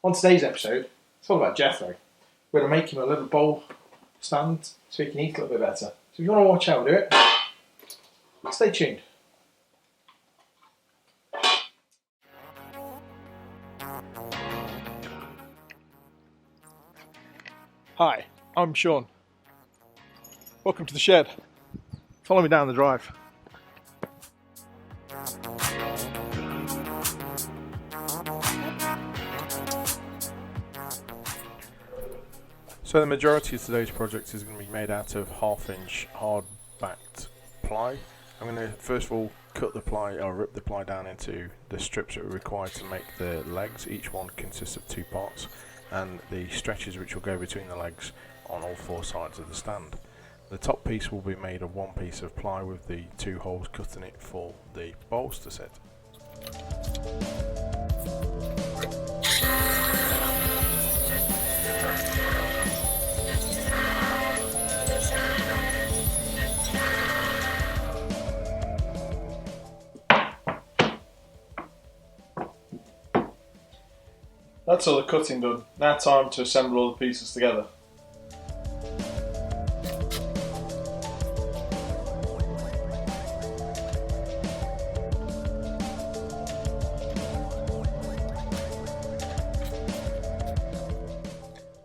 On today's episode, it's all about Jethro. We're going to make him a little bowl stand so he can eat a little bit better. So if you want to watch how we do it, stay tuned. Hi, I'm Sean. Welcome to the shed. Follow me down the drive. So the majority of today's project is going to be made out of 1/2 inch hard backed ply. I'm going to first of all cut the ply or rip the ply down into the strips that are required to make the legs. Each one consists of 2 parts, and the stretches which will go between the legs on all 4 sides of the stand. The top piece will be made of 1 piece of ply with the 2 holes cut in it for the bowls to sit. That's all the cutting done. Now time to assemble all the pieces together.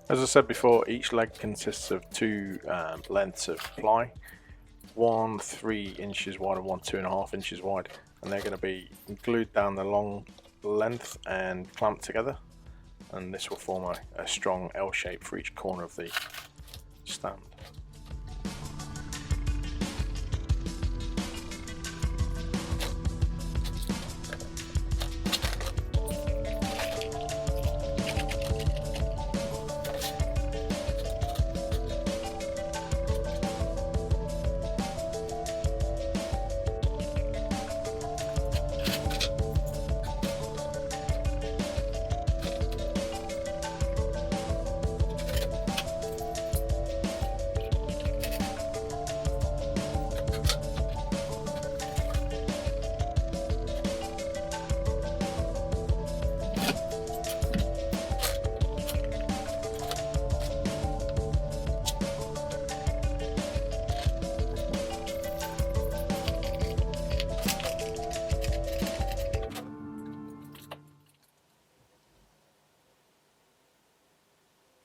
As I said before, each leg consists of 2 lengths of ply, one 3 inches wide and one 2.5 inches wide, and they're going to be glued down the long length and clamped together, and this will form a strong L shape for each corner of the stand.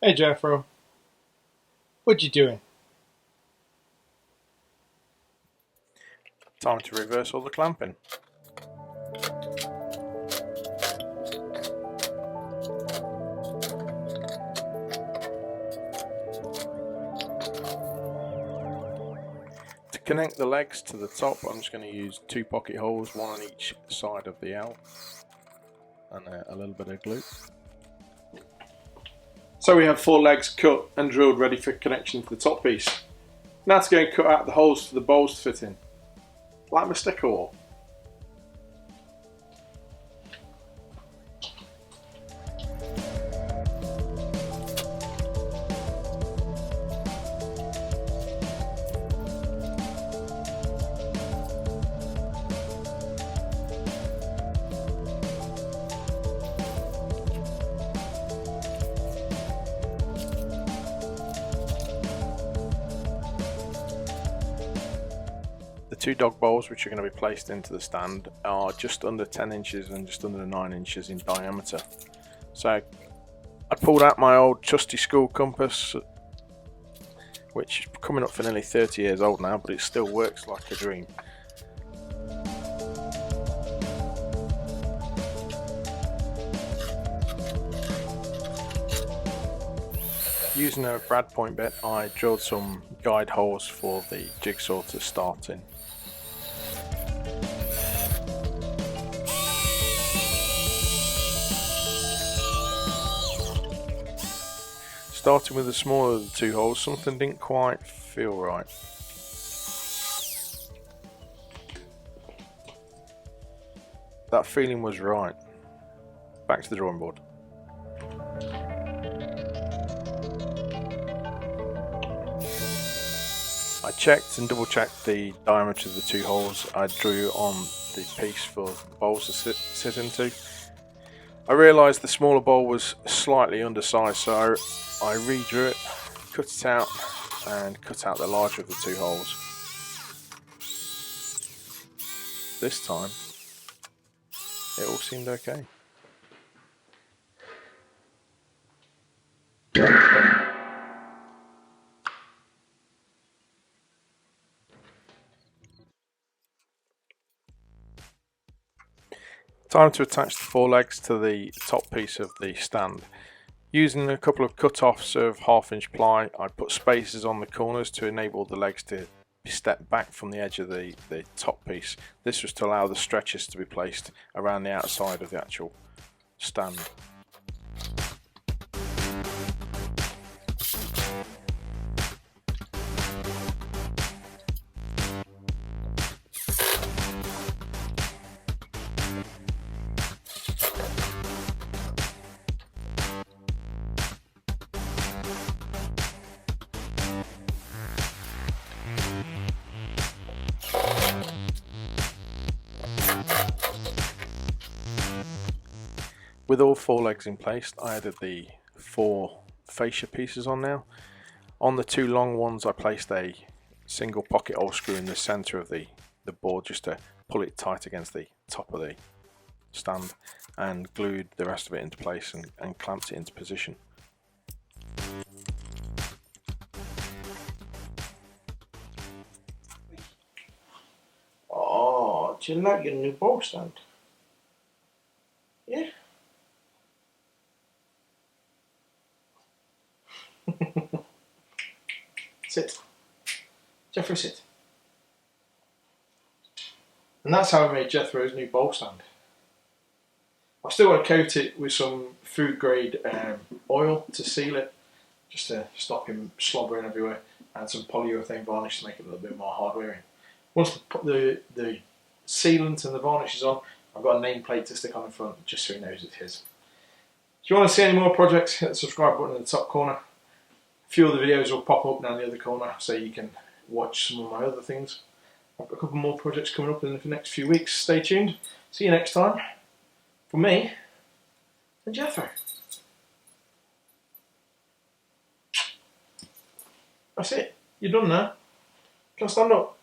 Hey Jethro, what you doing? Time to reverse all the clamping. To connect the legs to the top, I'm just going to use 2 pocket holes, 1 on each side of the L, and a little bit of glue. So we have 4 legs cut and drilled ready for connection to the top piece. Now to go and cut out the holes for the bowls to fit in, like my sticker wall. The 2 dog bowls which are going to be placed into the stand are just under 10 inches and just under 9 inches in diameter. So I pulled out my old trusty school compass, which is coming up for nearly 30 years old now, but it still works like a dream. Using a brad point bit, I drilled some guide holes for the jigsaw to start in. Starting with the smaller of the 2 holes, something didn't quite feel right. That feeling was right. Back to the drawing board. I checked and double checked the diameter of the 2 holes I drew on the piece for the bowls to sit into. I realised the smaller bowl was slightly undersized, so I redrew it, cut it out, and cut out the larger of the two holes. This time, it all seemed okay. Time to attach the forelegs to the top piece of the stand. Using a couple of cut-offs of 1/2 inch ply, I put spacers on the corners to enable the legs to step back from the edge of the top piece. This was to allow the stretchers to be placed around the outside of the actual stand. With all 4 legs in place, I added the 4 fascia pieces on now. On the 2 long ones, I placed a single pocket hole screw in the centre of the board just to pull it tight against the top of the stand, and glued the rest of it into place and clamped it into position. Oh, do you like your new bowl stand? Yeah? Sit. Jethro, sit. And that's how I made Jethro's new bowl stand. I still want to coat it with some food grade oil to seal it, just to stop him slobbering everywhere, and some polyurethane varnish to make it a little bit more hard wearing. Once the sealant and the varnish is on, I've got a nameplate to stick on the front just so he knows it's his. If you want to see any more projects, hit the subscribe button in the top corner. A few other videos will pop up down the other corner so you can watch some of my other things. I've got a couple more projects coming up in the next few weeks. Stay tuned. See you next time. For me and Jethro. That's it. You're done now. Can I stand up?